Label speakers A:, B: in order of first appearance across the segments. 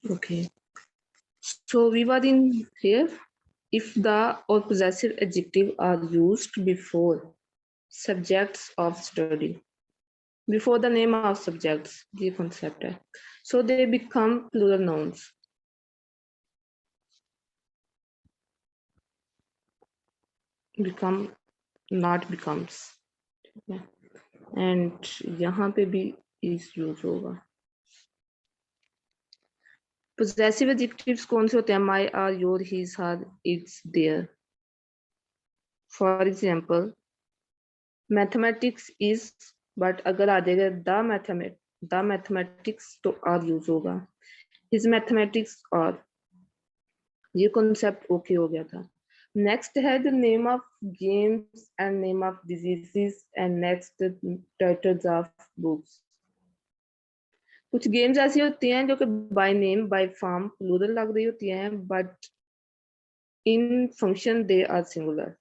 A: Okay. So we were in here. If the or possessive adjective are used before subjects of study, before the name of subjects, the concept है. So they become plural nouns. Become, not becomes. And यहाँ पे भी is use होगा. Possessive adjectives कौन से होते हैं? My, are, your, his, her, its, their. For example, mathematics is, but अगर आ जाएगा the mathematics तो are use होगा. His mathematics are. ये concept okay हो गया था. Next है the name of games and name of diseases and next titles of books. कुछ गेम्स ऐसी होती हैं जो कि by name by form plural लग रही होती हैं but in function they are singular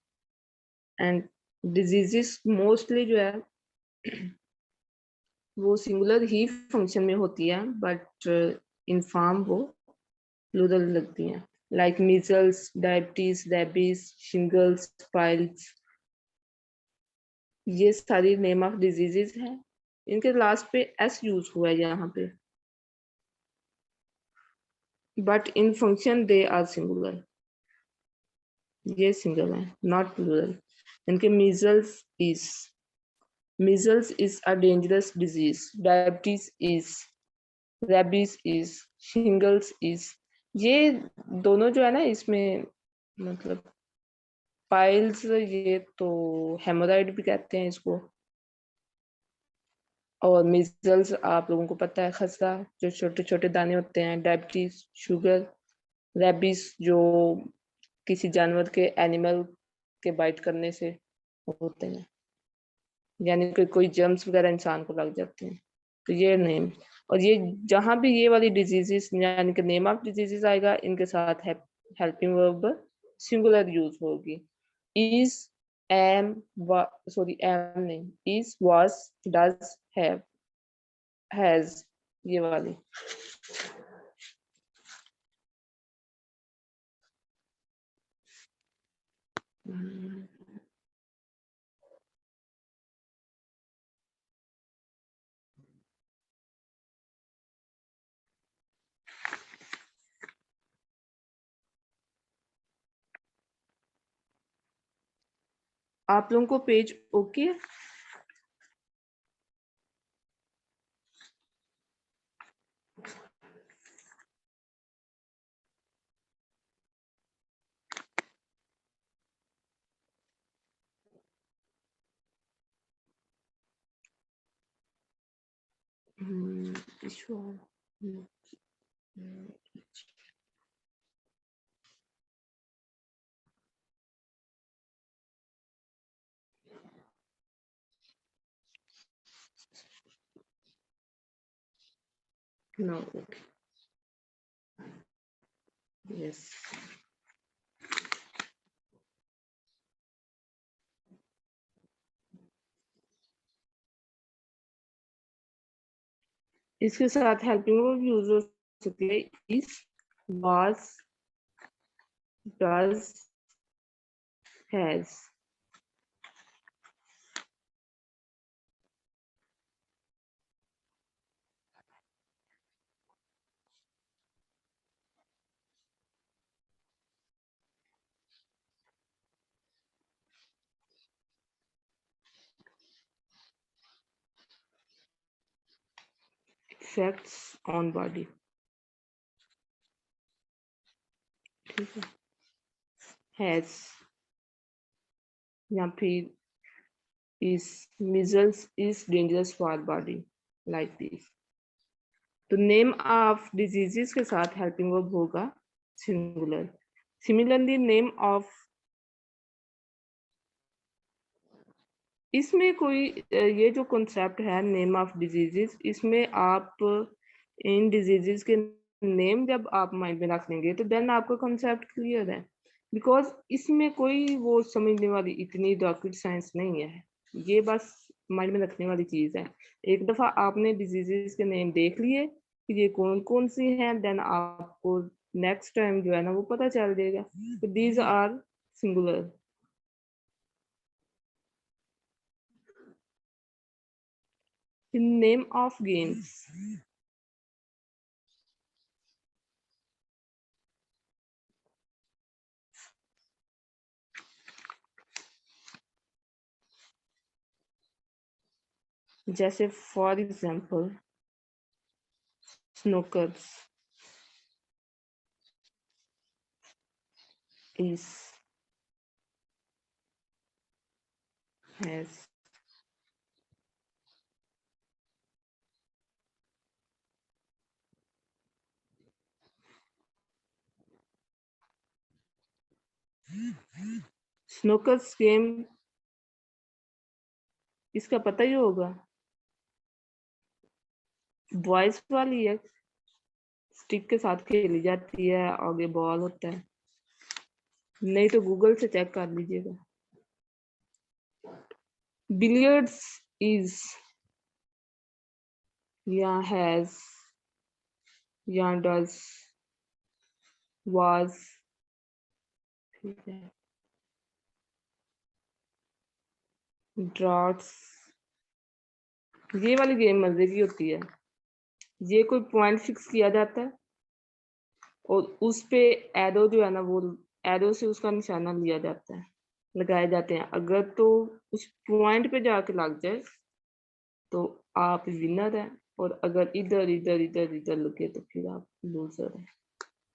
A: and diseases mostly जो है वो सिंगुलर ही फंक्शन में होती है बट इन फॉर्म वो प्लूरल लगती हैं like measles diabetes rabies shingles piles ये सारी नेम ऑफ डिजीजेस हैं इनके लास्ट पे एस यूज हुआ है यहाँ पे but in function they are singular ये सिंगल है नॉट प्लूरल इनके measles is a dangerous disease diabetes is rabies is shingles is ये दोनों जो है ना इसमें मतलब पाइल्स ये तो हेमोराइड भी कहते हैं इसको और मीजल्स आप लोगों को पता है खसरा जो छोटे छोटे दाने होते हैं डायबिटीज शुगर रेबीज जो किसी जानवर के एनिमल के बाइट करने से होते हैं यानी कि कोई जर्म्स वगैरह इंसान को लग जाते हैं तो ये नेम और ये जहां भी ये वाली डिजीजेस यानी कि नेम ऑफ डिजीजेस आएगा इनके साथ हेल्पिंग वर्ब सिंगुलर यूज होगी इज एम सॉरी एम नहीं is was does have has ये वाली आप लोगों को पेज ओके है No, okay. Yes. इसके साथ हेल्पिंग वर्ब यूज हो सकती है is was does has effects on body ठीक है हैज या फिर is measles is dangerous for body like this तो नेम ऑफ डिजीजेस के साथ हेल्पिंग वर्ब होगा सिंगुलर सिमिलरली नेम ऑफ इसमें कोई ये जो कॉन्सेप्ट है नेम ऑफ डिजीजेस इसमें आप इन डिजीजेस के नेम जब आप माइंड में रख लेंगे तो देन आपका कॉन्सेप्ट क्लियर है बिकॉज इसमें कोई वो समझने वाली इतनी रॉकेट साइंस नहीं है ये बस माइंड में रखने वाली चीज है एक दफा आपने डिजीजेस के नेम देख लिए ये कौन कौन सी हैं, देन आपको नेक्स्ट टाइम जो है ना वो पता चल जाएगा। तो these are singular. In name of games, जैसे for example snookers is has snookers game, इसका पता ही होगा, बॉयज वाली है, स्टिक के साथ खेली जाती है, आगे बॉल होता है, नहीं तो गूगल से चेक कर लीजिएगा। बिलियर्ड्स इज या हैज या डज वाज, ठीक है। ड्रॉट्स, ये वाली गेम मजे की होती है। ये कोई पॉइंट फिक्स किया जाता है और उस पे एरो जो है ना वो एरो से उसका निशाना लिया जाता है, लगाए जाते हैं। अगर तो उस पॉइंट पे जाके लग जाए तो आप विनर हैं, और अगर इधर इधर इधर इधर लगे तो फिर आप लूजर हैं।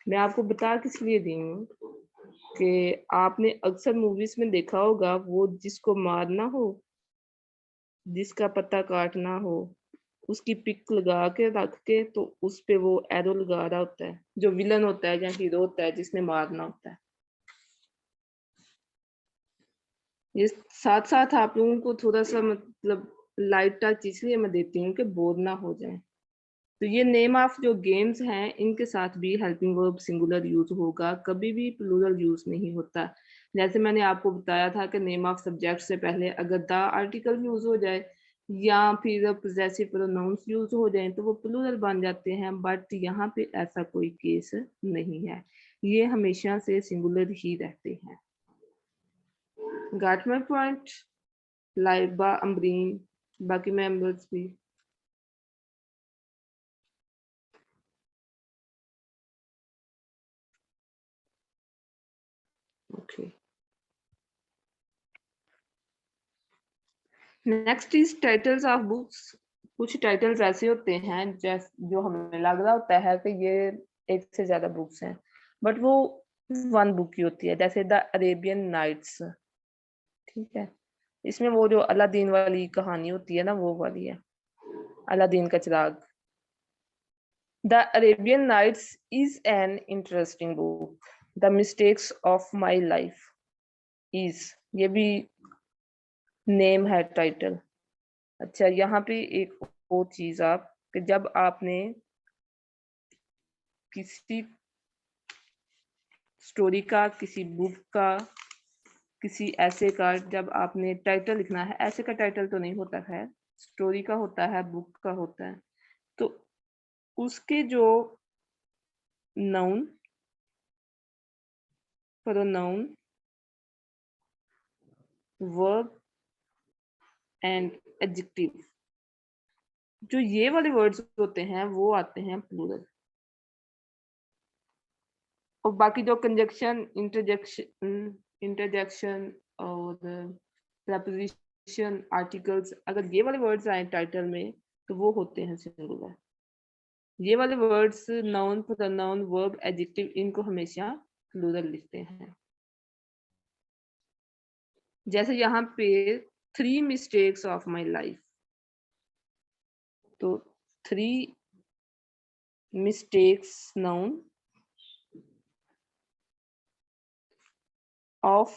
A: मैं आपको बता किस लिए दी हूँ कि आपने अक्सर मूवीज में देखा होगा, वो जिसको मारना हो, जिसका पत्ता काटना हो, उसकी पिक लगा के रख के तो उस पे वो एरो लगा रहा होता है, जो विलन होता है या हीरो होता है जिसने मारना होता है। ये साथ साथ आप लोगों को थोड़ा सा मतलब लाइट टच इसलिए मैं देती हूँ कि बोर ना हो जाए। तो ये नेम ऑफ जो गेम्स हैं इनके साथ भी हेल्पिंग वर्ब सिंगुलर यूज होगा, कभी भी प्लूरल यूज नहीं होता। जैसे मैंने आपको बताया था कि नेम ऑफ सब्जेक्ट से पहले अगर द आर्टिकल यूज हो जाए या फिर पोजेसिव प्रोनाउंस यूज हो जाए तो वो प्लूरल बन जाते हैं, बट यहाँ पे ऐसा कोई केस नहीं है, ये हमेशा से सिंगुलर ही रहते हैं। Got my point? Laiba, Amreen, बाकी मेंबर्स भी। Okay, next is titles of books. कुछ टाइटल्स ऐसे होते हैं जो हमें लग रहा होता है कि ये एक से ज्यादा बुक्स हैं, बट वो वन बुक की होती है, जैसे द अरेबियन नाइट्स, ठीक है। इसमें वो जो अलादीन वाली कहानी होती है ना वो वाली है, अलादीन का चिराग। The Arabian Nights is an interesting book, the mistakes of my life is, ये भी नेम है टाइटल। अच्छा, यहाँ पे एक और चीज आप, कि जब आपने किसी स्टोरी का, किसी बुक का, किसी ऐसे का, जब आपने टाइटल लिखना है, ऐसे का टाइटल तो नहीं होता है, स्टोरी का होता है, बुक का होता है, तो उसके जो noun, pronoun, verb and adjective, जो ये वाले वर्ड्स होते हैं वो आते हैं प्लूरल। और बाकी जो कंजक्शन, इंटरजेक्शन और प्रपोजिशन, आर्टिकल्स, अगर ये वाले वर्ड्स आए टाइटल में तो वो होते हैं सिंगुलर। ये वाले words noun, pronoun, verb, adjective, इनको हमेशा प्लूरल लिखते हैं। जैसे यहाँ पे 3 मिस्टेक्स ऑफ माई लाइफ, तो 3 mistakes noun of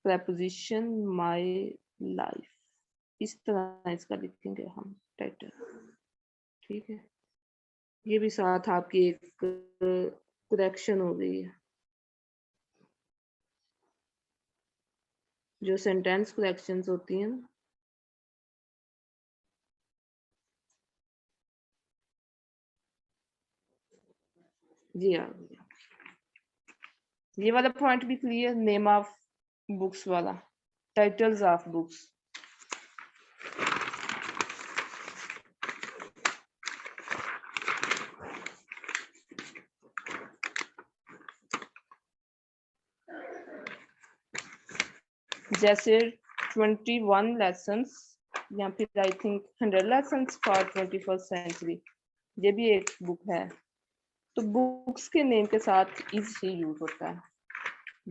A: preposition my life, इस तरह इसका लिखेंगे हम टाइटल, ठीक है। ये भी साथ आपकी एक करेक्शन हो गई है, जो सेंटेंस करेक्शंस होती हैं ना, जी आ गया। ये वाला पॉइंट भी क्लियर, नेम ऑफ बुक्स वाला, टाइटल्स ऑफ बुक्स। जैसे 21 लेसन्स या फिर I think 100 lessons for 21st century, ये भी एक बुक है। तो बुक्स के नेम के साथ इज ही यूज होता है,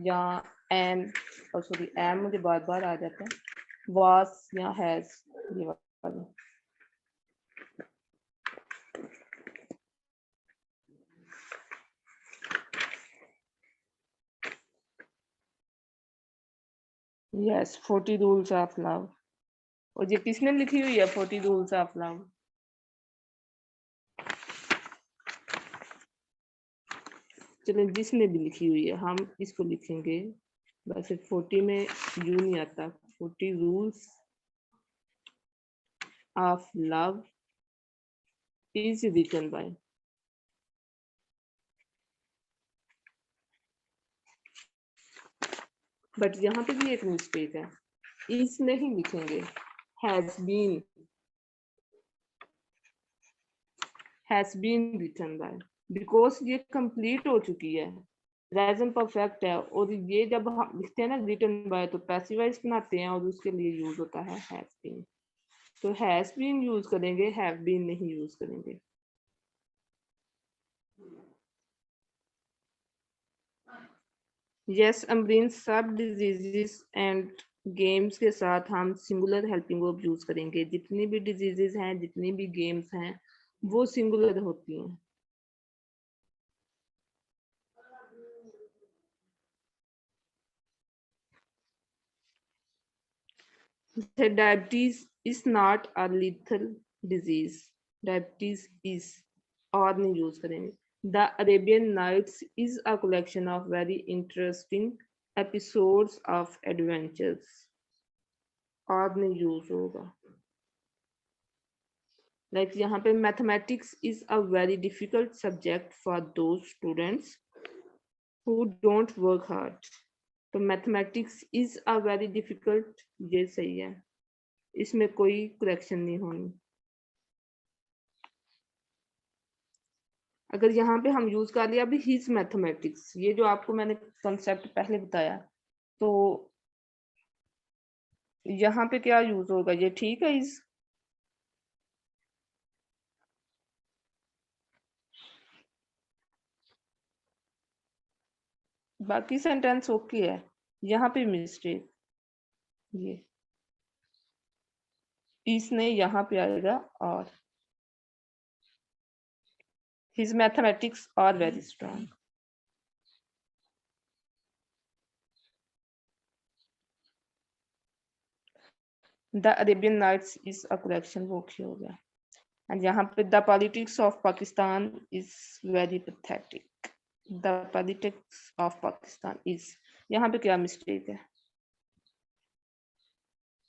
A: या एम, और सॉरी एम मुझे बार बार आ जाता है, वास या हैज, ये वाला। Yes 40 rules of love. और ये किसने लिखी हुई है 40 रूल्स ऑफ लव? चलो जिसने भी लिखी हुई है हम इसको लिखेंगे, वैसे 40 में यू नहीं आता, 40 rules of love is written by. But यहाँ पे भी एक मिस्टेक है, इज नहीं लिखेंगे, has been written by, because ये कंप्लीट हो चुकी है, प्रेजेंट परफेक्ट है, और ये जब हम लिखते हैं ना रिटन बाय तो पैसिव वॉइस बनाते हैं और उसके लिए यूज होता है हैज बीन। तो हैज बीन यूज करेंगे, हैव बीन नहीं यूज करेंगे। यस अमरीन, सब डिजीजेस एंड गेम्स के साथ हम सिंगुलर हेल्पिंग वर्ब यूज करेंगे। जितनी भी डिजीजेस हैं, जितनी भी गेम्स हैं, वो सिंगुलर होती हैं। Diabetes is not a lethal disease, diabetes is, और नहीं यूज करेंगे। The Arabian Nights is a collection of very interesting episodes of adventures, और नहीं यूज होगा। लाइक यहाँ पे mathematics is a very difficult subject for those students who don't work hard. तो mathematics is a very difficult, ये सही है, इसमें कोई करेक्शन नहीं होनी। अगर यहाँ पे हम यूज कर लिया अभी हिज मैथमेटिक्स, ये जो आपको मैंने कंसेप्ट पहले बताया, तो यहाँ पे क्या यूज होगा, ये ठीक है इज। बाकी सेंटेंस ओके है, यहाँ पे मिस्टेक, ये इसने यहाँ पे आएगा, और his mathematics are very strong. The Arabian Nights is a collection, वो हो गया। And यहाँ पे the politics of Pakistan is very pathetic. The politics of Pakistan is, यहाँ पे क्या मिस्टेक है,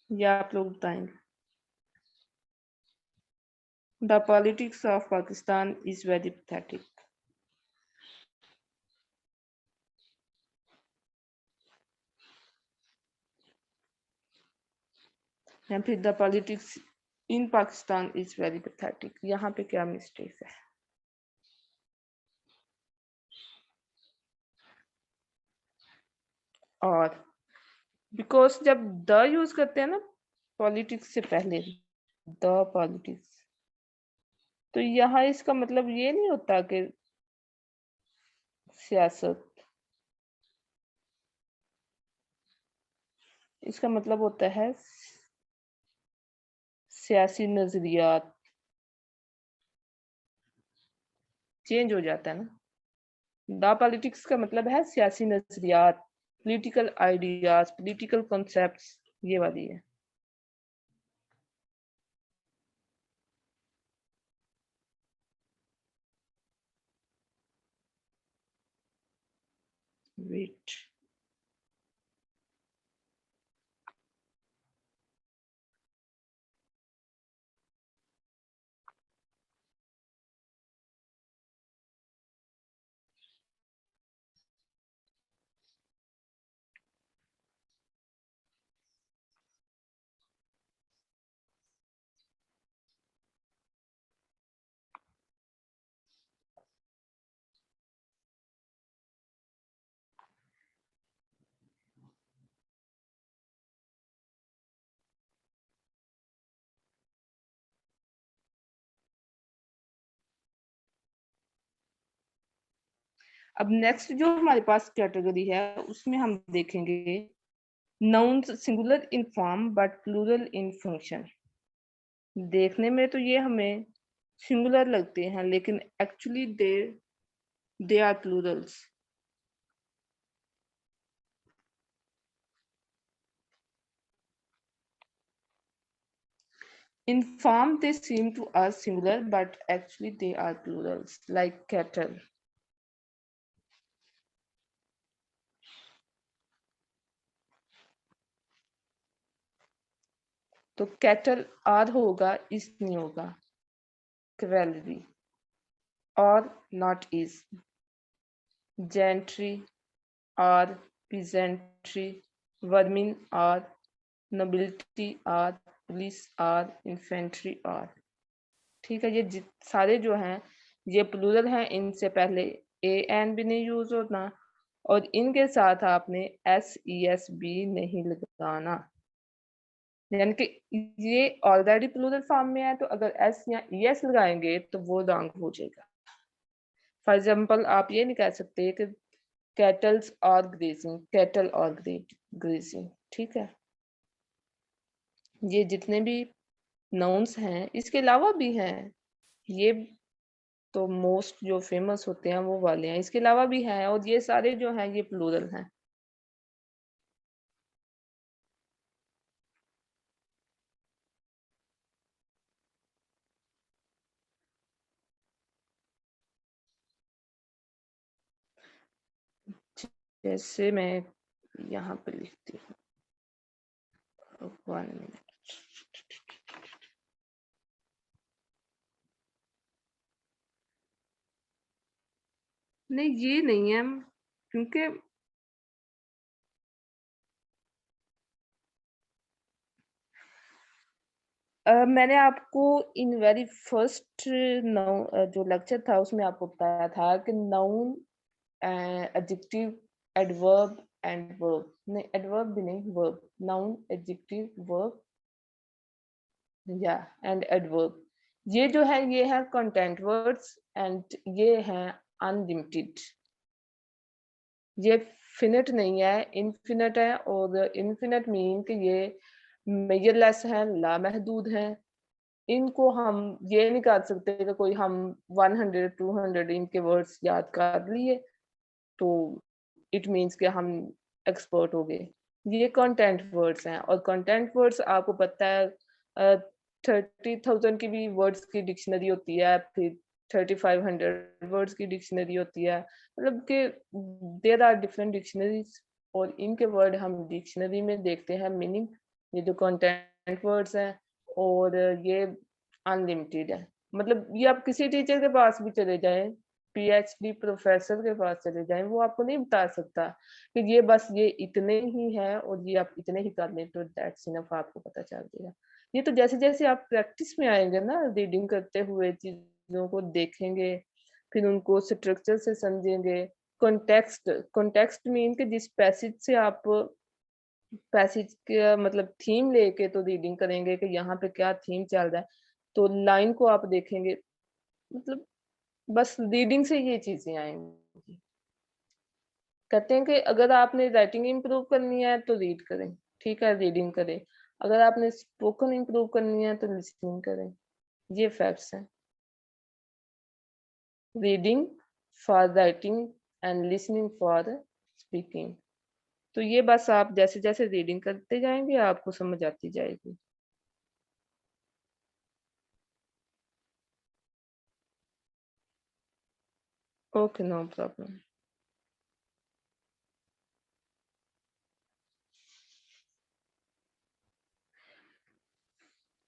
A: या आप लोग बताएंगे। The politics of Pakistan is very pathetic. या फिर the politics in Pakistan is very pathetic, यहाँ पे क्या मिस्टेक है। और बिकॉज जब द यूज करते हैं ना पॉलिटिक्स से पहले, द पॉलिटिक्स, तो यहाँ इसका मतलब ये नहीं होता कि सियासत, इसका मतलब होता है सियासी नजरियात, चेंज हो जाता है ना। द पॉलिटिक्स का मतलब है सियासी नजरियात, पॉलिटिकल आइडियाज, पॉलिटिकल कॉन्सेप्ट्स, ये वाली है। वेट, अब नेक्स्ट जो हमारे पास कैटेगरी है उसमें हम देखेंगे nouns singular in form but plural in function. देखने में तो ये हमें सिंगुलर लगते हैं लेकिन actually they are plurals. In form they seem to us singular but actually they are plurals like cattle। तो कैटल आर होगा, इस नहीं होगा। कैवेलरी और नॉट इज। जेंट्री और peasantry, वर्मिन और nobility और पुलिस और इन्फेंट्री और। ठीक है, ये सारे जो हैं ये प्लूरल हैं, इनसे पहले ए एन भी नहीं यूज होना और इनके साथ आपने एस ई एस बी नहीं लगाना, यानी कि ये ऑलरेडी प्लूरल फॉर्म में है तो अगर एस या ई एस लगाएंगे तो वो रॉन्ग हो जाएगा। फॉर एग्जाम्पल आप ये नहीं कह सकते कि कैटल्स और ग्रेजिंग, कैटल और ग्रेजिंग। ठीक है, ये जितने भी नाउन्स हैं इसके अलावा भी हैं, ये तो मोस्ट जो फेमस होते हैं वो वाले हैं, इसके अलावा भी हैं और ये सारे जो हैं ये प्लूरल हैं। जैसे मैं यहाँ पे लिखती हूँ 1 मिनट। नहीं ये नहीं है क्योंकि मैंने आपको इन वेरी फर्स्ट जो लेक्चर था उसमें आपको बताया था कि noun, adjective, adverb and verb, नहीं एडवर्ब भी नहीं, वर्ब, नाउन, एडजेक्टिव, वर्ब या एंड एडवर्ब, ये जो है ये है कंटेंट वर्ड्स एंड ये है अनलिमिटेड। ये फिनिट नहीं है, इनफिनिट है और इनफिनिट मीन कि ये मेजरलेस है, लामहदूद है। इनको हम ये नहीं कर सकते कि कोई हम 100 200 इनके वर्ड्स याद कर लिए तो इट मीन्स कि हम एक्सपर्ट हो गए। ये कंटेंट वर्ड्स हैं और कंटेंट वर्ड्स आपको पता है 30,000 की भी वर्ड्स की डिक्शनरी होती है, फिर 3500 वर्ड्स की डिक्शनरी होती है, मतलब कि देयर आर डिफरेंट डिक्शनरीज और इनके वर्ड हम डिक्शनरी में देखते हैं मीनिंग। ये जो कंटेंट वर्ड्स हैं और ये अनलिमिटेड है, मतलब ये आप किसी टीचर के पास भी चले जाएं, पीएचडी प्रोफेसर के पास चले जाएं, वो आपको नहीं बता सकता कि ये बस ये इतने ही है और ये आप इतने ही कर लें तो दैट्स इनफ, आपको पता चल जाएगा। ये तो जैसे जैसे आप प्रैक्टिस में आएंगे ना, रीडिंग करते हुए चीजों को देखेंगे, फिर उनको स्ट्रक्चर से समझेंगे। कॉन्टेक्स्ट, कॉन्टेक्स्ट मीन कि जिस पैसेज से आप पैसेज का मतलब थीम लेके तो रीडिंग करेंगे कि यहाँ पे क्या थीम चल रहा है, तो लाइन को आप देखेंगे, मतलब बस रीडिंग से ये चीजें आएंगी। कहते हैं कि अगर आपने राइटिंग इम्प्रूव करनी है तो रीड करें, ठीक है रीडिंग करें, अगर आपने स्पोकन इम्प्रूव करनी है तो लिसनिंग करें। ये फैक्ट्स हैं। Reading for writing and listening for speaking. तो ये बस आप जैसे जैसे रीडिंग करते जाएंगे आपको समझ आती जाएगी। Okay, no problem.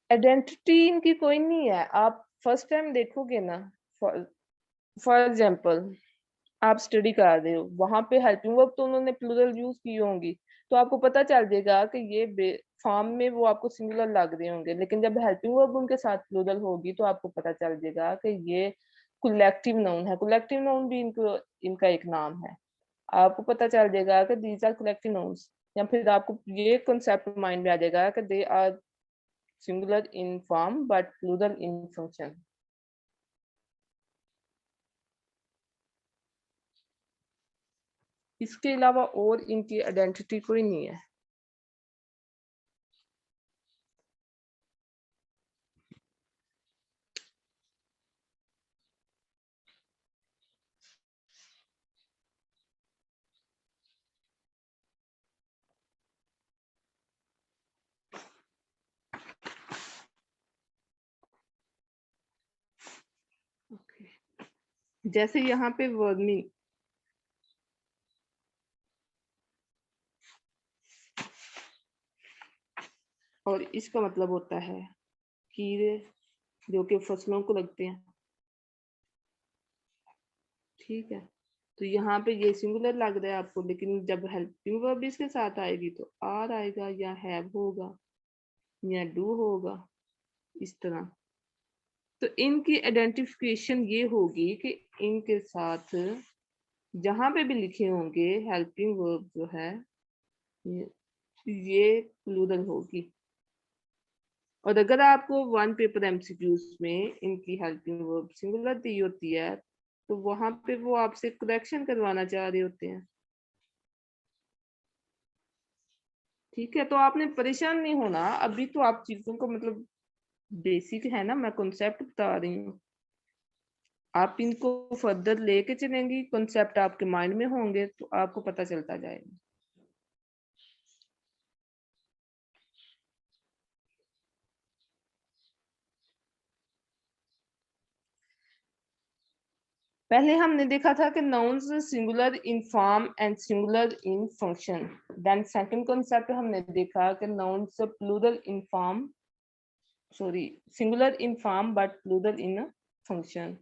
A: आइडेंटिटी इनकी कोई नहीं है, आप फर्स्ट टाइम देखोगे ना, फॉर एग्जाम्पल आप स्टडी करा रहे हो, वहां पे हेल्पिंग वर्ब तो उन्होंने प्लूरल यूज की होंगी, तो आपको पता चल जाएगा कि ये फॉर्म में वो आपको सिंगुलर लग रहे होंगे, लेकिन जब हेल्पिंग वर्ब उनके साथ प्लूरल होगी तो आपको पता चल जाएगा कि ये कलेक्टिव नाउन है। कलेक्टिव नाउन भी इनको इनका एक नाम है। आपको पता चल जाएगा कि दीज आर कलेक्टिव नाउन्स, या फिर आपको ये कॉन्सेप्ट माइंड में आ जाएगा कि they are singular in form but plural in function. इसके अलावा और इनकी आइडेंटिटी कोई नहीं है। जैसे यहाँ पे वर्मी, और इसका मतलब होता है कीड़े जो कि फसलों को लगते हैं, ठीक है। तो यहाँ पे ये सिंगुलर लग रहा है आपको, लेकिन जब हेल्पिंग वर्ब इसके साथ आएगी तो आर आएगा या हैव होगा या डू होगा, इस तरह। तो इनकी आइडेंटिफिकेशन ये होगी कि इनके साथ जहां पे भी लिखे होंगे हेल्पिंग वर्ब जो है ये प्लूरल होगी। और अगर आपको वन पेपर एमसीक्यूज में इनकी हेल्पिंग वर्ब सिंगुलर दी होती है तो वहां पे वो आपसे करेक्शन करवाना चाह रहे होते हैं, ठीक है। तो आपने परेशान नहीं होना, अभी तो आप चीजों को मतलब बेसिक है ना, मैं कॉन्सेप्ट बता रही हूँ। आप इनको फर्दर लेके चलेंगी, कॉन्सेप्ट आपके माइंड में होंगे तो आपको पता चलता जाएगा। पहले हमने देखा था कि nouns singular in form and singular in function. Then second concept हमने देखा कि nouns plural in form, sorry, singular in form but plural in function.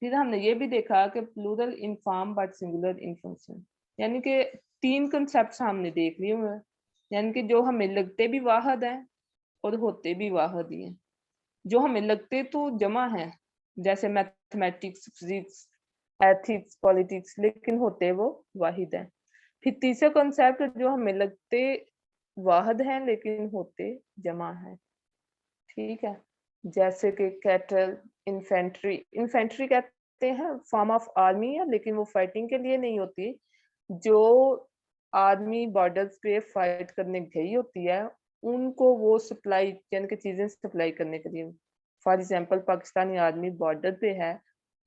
A: फिर हमने ये भी देखा कि plural in form but singular in function. यानी कि तीन कॉन्सेप्ट्स हमने देख लिए हुए हैं, यानी कि जो हमें लगते भी वाहद हैं और होते भी वाहद ही हैं। जो हमें लगते तो जमा है, जैसे मैथमेटिक्स, फिजिक्स, एथिक्स, पॉलिटिक्स, लेकिन होते वो वाहिद हैं। फिर तीसरा कॉन्सेप्ट जो हमें लगते वाहद हैं लेकिन होते जमा है, ठीक है। जैसे कि कैटल, इन्फेंट्री। इन्फेंट्री कहते हैं फॉर्म ऑफ आर्मी है, लेकिन वो फाइटिंग के लिए नहीं होती। जो आर्मी बॉर्डर्स पे फाइट करने गई होती है उनको वो सप्लाई, यानी कि चीजें सप्लाई करने के लिए। For example Pakistani army border पे है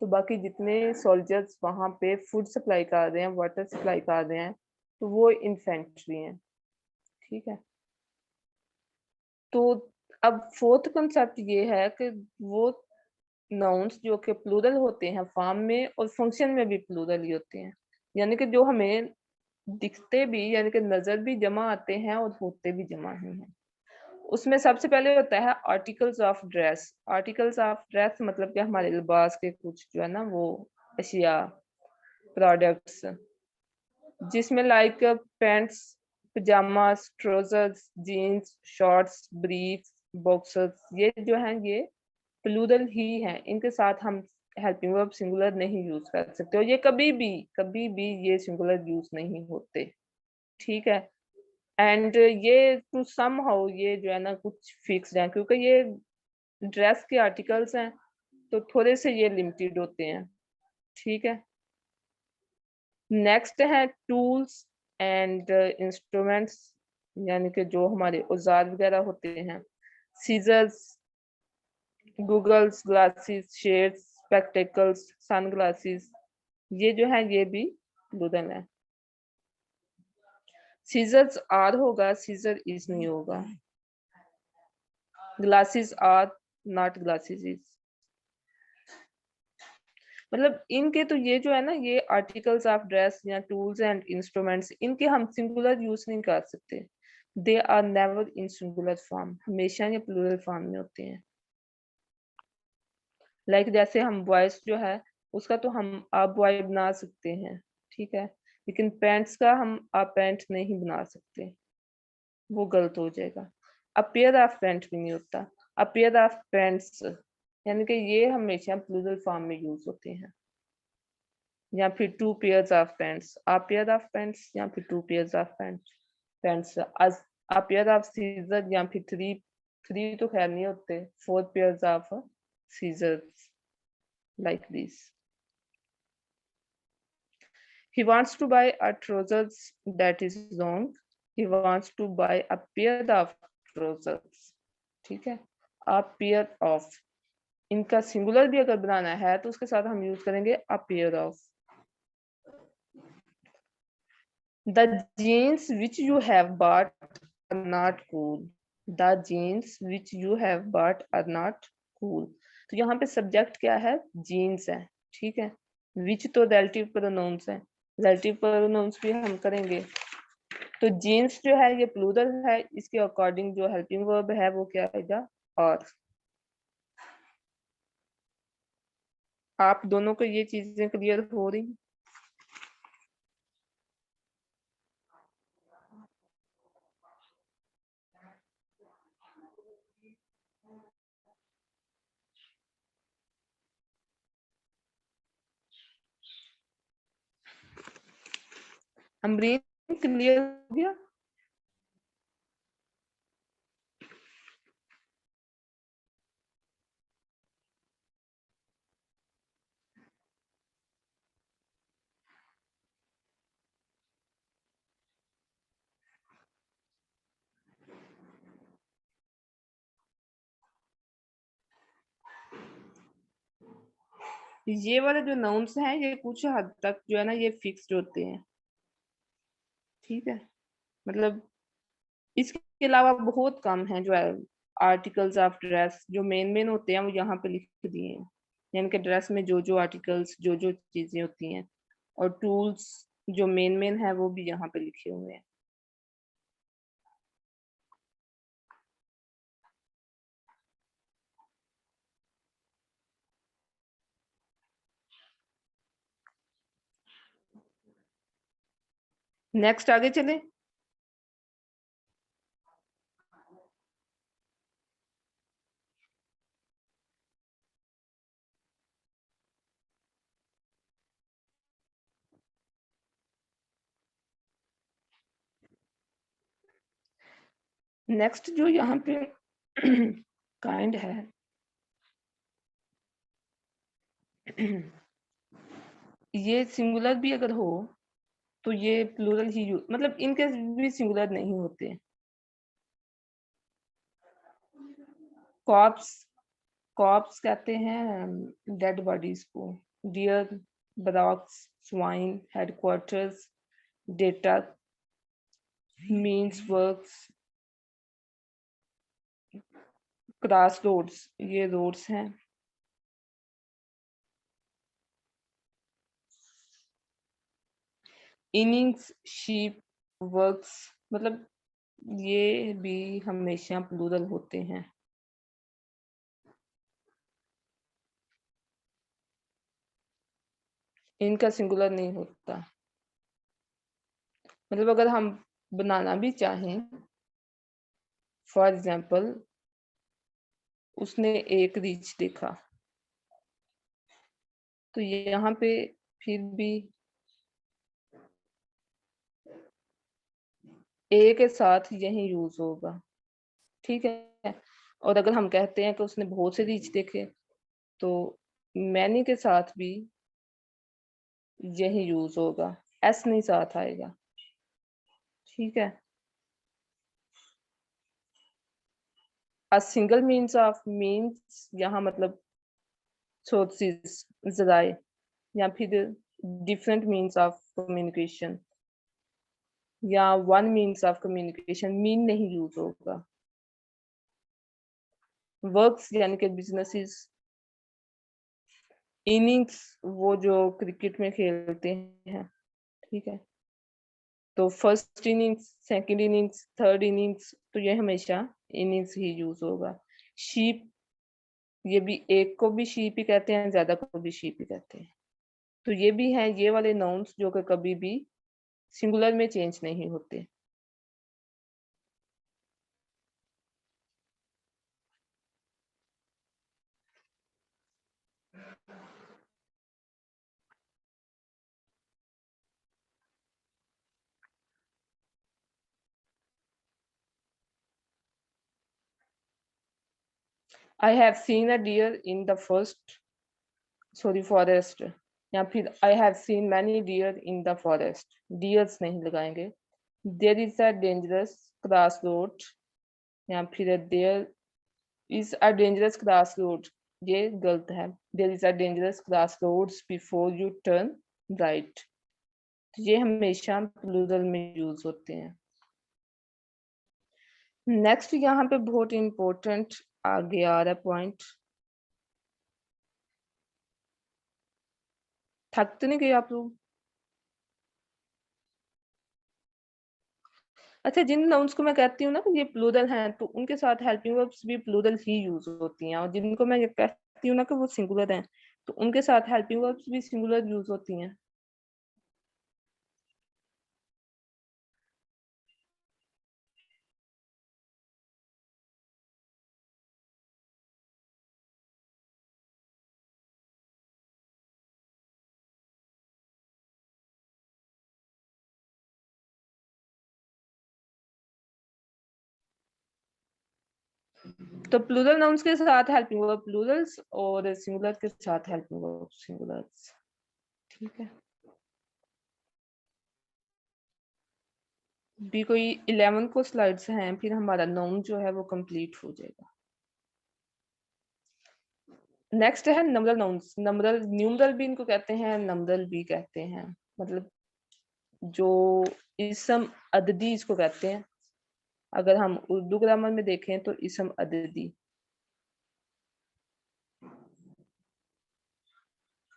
A: तो बाकी जितने सोल्जर्स वहां पे फूड सप्लाई कर रहे हैं, वाटर सप्लाई कर रहे हैं, तो वो इन्फेंट्री हैं, ठीक है। तो अब फोर्थ कंसेप्ट ये है कि वो नाउन्स जो कि प्लूरल होते हैं फॉर्म में और फंक्शन में भी प्लूरल ही होते हैं, यानी कि जो हमें दिखते भी, यानी कि नजर भी जमा आते हैं और होते भी जमा ही हैं। उसमें सबसे पहले होता है articles of dress. Articles of dress मतलब कि हमारे लिबास के कुछ जो है ना वो अशिया, प्रोडक्ट्स, जिसमें like pants, pyjamas, trousers, jeans, shorts, briefs, boxers, ये जो हैं ये प्लूरल ही हैं। इनके साथ हम हेल्पिंग वर्ब सिंगुलर नहीं यूज कर सकते, और ये कभी भी ये सिंगुलर यूज नहीं होते, ठीक है। एंड ये टू सम हाउ ये जो है ना कुछ फिक्स्ड है, क्योंकि ये ड्रेस के आर्टिकल्स हैं तो थोड़े से ये लिमिटेड होते हैं, ठीक है। नेक्स्ट है टूल्स एंड इंस्ट्रूमेंट्स, यानी कि जो हमारे औजार वगैरह होते हैं। Scissors, goggles, glasses, shades, spectacles, sunglasses, ये जो है ये भी प्लूरल है। सीजर्स आर होगा, सीजर इज नहीं होगा। Glasses are, not glasses is. मतलब इनके तो ये जो है ना ये आर्टिकल्स ऑफ ड्रेस या टूल्स एंड इंस्ट्रूमेंट्स, इनके हम सिंगुलर यूज नहीं कर सकते। They are never in singular form, हमेशा ये प्लूरल फॉर्म में होते हैं। लाइक जैसे हम वॉइस जो है उसका तो हम आप बॉय बना सकते हैं, ठीक है, लेकिन पैंट्स का हम आप पैंट नहीं बना सकते, वो गलत हो जाएगा। अ पेयर ऑफ पैंट भी नहीं होता, अ पेयर ऑफ पैंट्स, यानी कि ये हमेशा प्लूरल फॉर्म में यूज होते हैं। या फिर two pairs of pants, a pair of pants या फिर two pairs of pants. Pants a pair of scissor या फिर थ्री, थ्री तो खैर नहीं होते, four pairs of scissors, like this. He wants to buy a trousers that is long. He wants to buy a pair of trousers. ठीक है, a pair of. इनका singular भी अगर बनाना है तो उसके साथ हम यूज करेंगे a pair of. The jeans which you have bought are not cool. The jeans which you have bought are not cool. तो यहाँ पे सब्जेक्ट क्या है? जीन्स है, ठीक है. विच तो रिलेटिव प्रोनाउंस है, रिलेटिव प्रोनाउंस भी हम करेंगे. तो जीन्स जो है ये प्लूरल है, इसके अकॉर्डिंग जो हेल्पिंग वर्ब है वो क्या आएगा? और. आप दोनों को ये चीजें क्लियर हो रही? अमरीन क्लियर हो गया? ये वाले जो नाउन्स हैं ये कुछ हद तक जो है ना ये फिक्स्ड होते हैं, ठीक है. मतलब इसके अलावा बहुत कम हैं जो आर्टिकल्स ऑफ ड्रेस जो मेन मेन होते हैं वो यहाँ पे लिख दिए हैं, यानी कि ड्रेस में जो जो आर्टिकल्स जो जो चीजें होती हैं, और टूल्स जो मेन मेन है वो भी यहाँ पे लिखे हुए हैं. नेक्स्ट आगे चले. नेक्स्ट जो यहाँ पे काइंड है, ये सिंगुलर भी अगर हो तो ये प्लूरल ही मतलब इनके भी सिंगुलर नहीं होते. कॉप्स, कॉप्स कहते हैं डेड बॉडीज को. Deer, barracks, swine, headquarters, data, means, works, crossroads, ये रोड्स हैं. इनिंग्स, शीप, वर्क्स, मतलब ये भी हमेशा प्लूरल होते हैं. इनका सिंगुलर नहीं होता. मतलब अगर हम बनाना भी चाहें, फॉर एग्जाम्पल उसने एक रीच देखा, तो यहाँ पे फिर भी ए के साथ यही यूज होगा, ठीक है. और अगर हम कहते हैं कि उसने बहुत से रीच देखे, तो मैनी के साथ भी यही यूज होगा, एस नहीं साथ आएगा, ठीक है. A single means of means यहाँ मतलब सोर्सेस, जराए, या फिर डिफरेंट मीन्स ऑफ कम्युनिकेशन, या one means of communication, mean नहीं यूज होगा. वर्क्स यानी कि बिजनेसेस. इनिंग्स वो जो क्रिकेट में खेलते हैं, ठीक है. तो first innings, second innings, third innings, तो ये हमेशा इनिंग्स ही यूज होगा. शीप, ये भी एक को भी शीप ही कहते हैं, ज्यादा को भी शीप ही कहते हैं. तो ये भी हैं ये वाले नाउन्स जो कि कभी भी सिंगुलर में चेंज नहीं होते. I have seen a deer in the forest. या फिर I have seen many deer in the forest, deers नहीं लगाएंगे। There is a dangerous cross road, या फिर there is a dangerous cross road, ये गलत है। There is a dangerous cross roads before you turn right, ये हमेशा plural में यूज होते हैं। नेक्स्ट यहाँ पे बहुत इंपॉर्टेंट आगे आ रहा है पॉइंट, थक तो नहीं गए आप लोग? अच्छा, जिन नाउन्स को मैं कहती हूँ ना कि ये प्लूरल हैं, तो उनके साथ हेल्पिंग वर्ब्स भी प्लूरल ही यूज होती हैं, और जिनको मैं ये कहती हूँ ना कि वो सिंगुलर हैं, तो उनके साथ हेल्पिंग वर्ब्स भी सिंगुलर यूज होती हैं। तो प्लूरल नाउन्स के साथ हेल्पिंग वर्ब प्लूरल्स, और सिंगुलर के साथ हेल्पिंग वर्ब सिंगुलर्स। ठीक है, भी कोई 11 को स्लाइड्स हैं, फिर हमारा नाउन जो है वो कंप्लीट हो जाएगा। नेक्स्ट है नंबरल नाउन्स। नंबरल, न्यूमरल भी इनको कहते हैं, नंबरल भी कहते हैं, मतलब जो इसम अददी इसको कहते हैं। अगर हम उर्दू ग्रामर में देखें तो इसम अददी,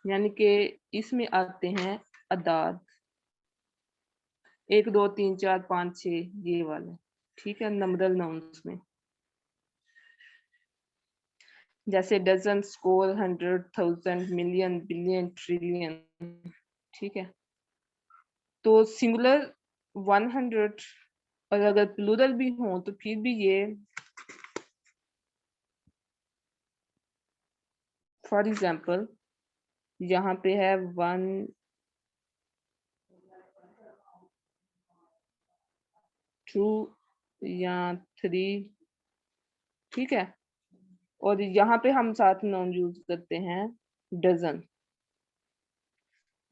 A: यानी कि इसमें आते हैं अदाद, 1 2 3 4 5 6 ये वाले। ठीक है, नंबरल नाउन्स में जैसे dozen, score, 100, 1000, million, billion, trillion. ठीक है, तो सिंगुलर 100, और अगर प्लूरल भी हो तो फिर भी ये, फॉर एग्जाम्पल यहाँ पे है 1 2 या 3। ठीक है, और यहाँ पे हम साथ नाउन यूज करते हैं डजन,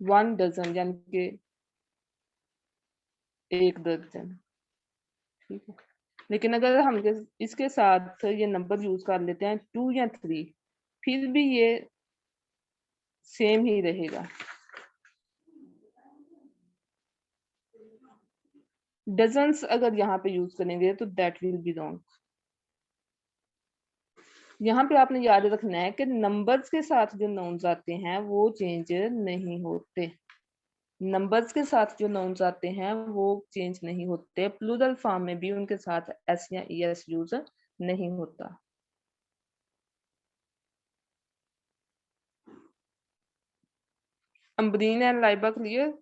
A: 1 डजन यानी कि 1 दर्जन। ठीक है, लेकिन अगर हम इसके साथ ये नंबर यूज कर लेते हैं 2 या 3, फिर भी ये सेम ही रहेगा। डजन्स अगर यहाँ पे यूज करेंगे तो दैट विल बी रॉन्ग। यहाँ पे आपने याद रखना है कि नंबर्स के साथ जो नाउन्स आते हैं वो चेंज नहीं होते। नंबर्स के साथ जो नाउन्स आते हैं वो चेंज नहीं होते, प्लूरल फॉर्म में भी उनके साथ एस या ईएस यूज नहीं होता। Ambreen and Laiba clear?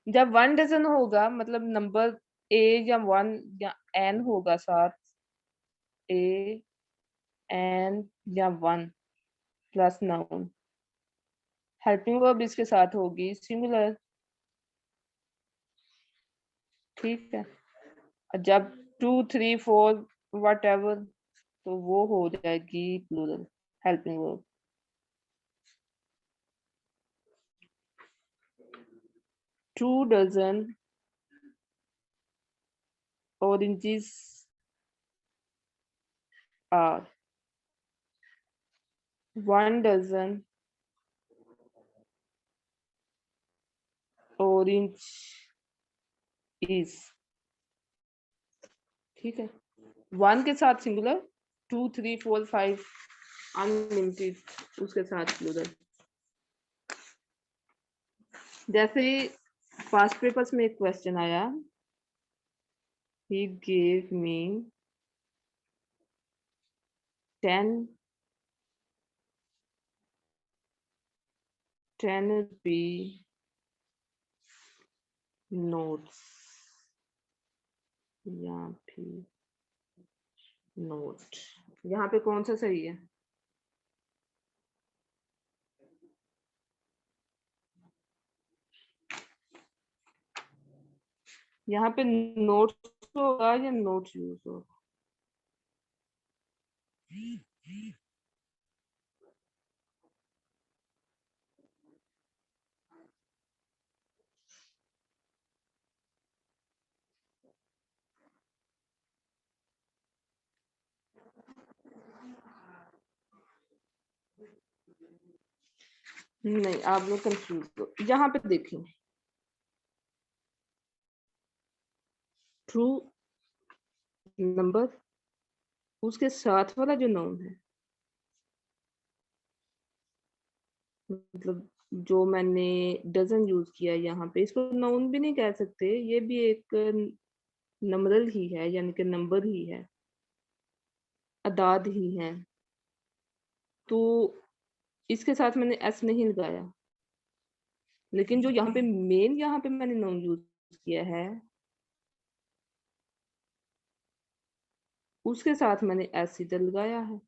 A: जब 1 डजन होगा मतलब नंबर ए या 1 या एन होगा साथ, ए एन या 1 प्लस नाउन, हेल्पिंग वर्ब इसके साथ होगी सिंगुलर। ठीक है, और जब 2 3 4 वट एवर, तो वो हो जाएगी plural helping verb. Two dozen oranges are, 1 dozen orange is। ठीक है, 1 के साथ सिंगुलर, 2 3 4 5 अनलिमिटेड उसके साथ प्लूरल। जैसे पास्ट पेपर्स में एक क्वेश्चन आया, he gave me 10 rupee notes या फिर नोट, यहाँ पे कौन सा सही है? यहाँ पे नोट्स होगा या नोट्स यूज होगा? नहीं, आप लोग कंफ्यूज हो। यहाँ पे देखें, ट्रू नंबर, उसके साथ वाला जो नाउन है, मतलब जो मैंने डजन यूज किया यहाँ पे, इसको नाउन भी नहीं कह सकते, ये भी एक नंबरल ही है, यानी कि नंबर ही है, अदाद ही है। तो इसके साथ मैंने एस नहीं लगाया, लेकिन जो यहाँ पे मेन यहाँ पे मैंने नाउन यूज किया है, उसके साथ मैंने एस इधर लगाया है।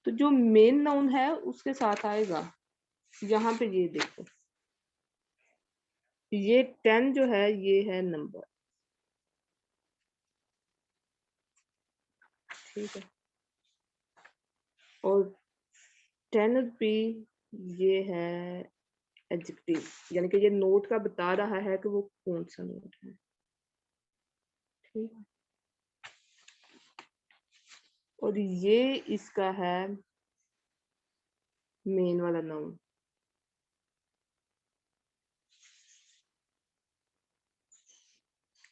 A: तो जो मेन नाउन है उसके साथ आएगा। यहाँ पे ये देखो, ये 10 जो है ये है नंबर, ठीक है, और 10 भी ये है एडजेक्टिव, यानी कि ये नोट का बता रहा है कि वो कौन सा नोट है, ठीक है। और ये इसका है मेन वाला नाउन।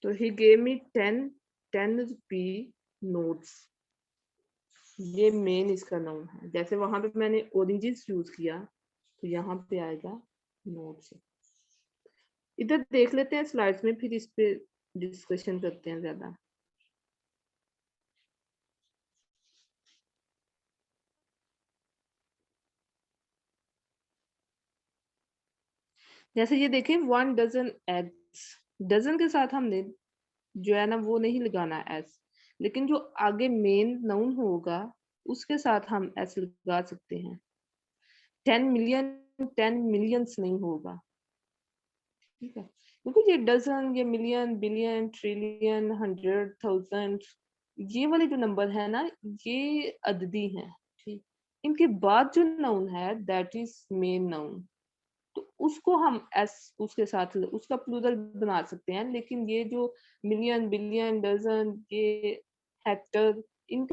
A: तो he gave me 10 rupee notes, ये मेन इसका नाउन है। जैसे वहां पे मैंने ओरेंजेस यूज किया, तो यहाँ पे आएगा नोट्स। इधर देख लेते हैं स्लाइड्स में, फिर इस पे डिस्कशन करते हैं ज्यादा। जैसे ये देखें, 1 डजन एग्स, डजन के साथ हमने जो है ना वो नहीं लगाना एस, लेकिन जो आगे मेन नाउन होगा उसके साथ हम एस लगा सकते हैं। 10 मिलियन 10 मिलियंस नहीं होगा, ठीक है, क्योंकि ये डजन, ये मिलियन, बिलियन, ट्रिलियन, 100,000, ये वाले जो नंबर है ना, ये अददी हैं, ठीक। इनके बाद जो नाउन है दैट इज मेन नाउन, तो उसको हम एस उसके साथ उसका प्लूरल बना सकते हैं। लेकिन ये जो मिलियन, बिलियन, डजन, ये हेक्टर,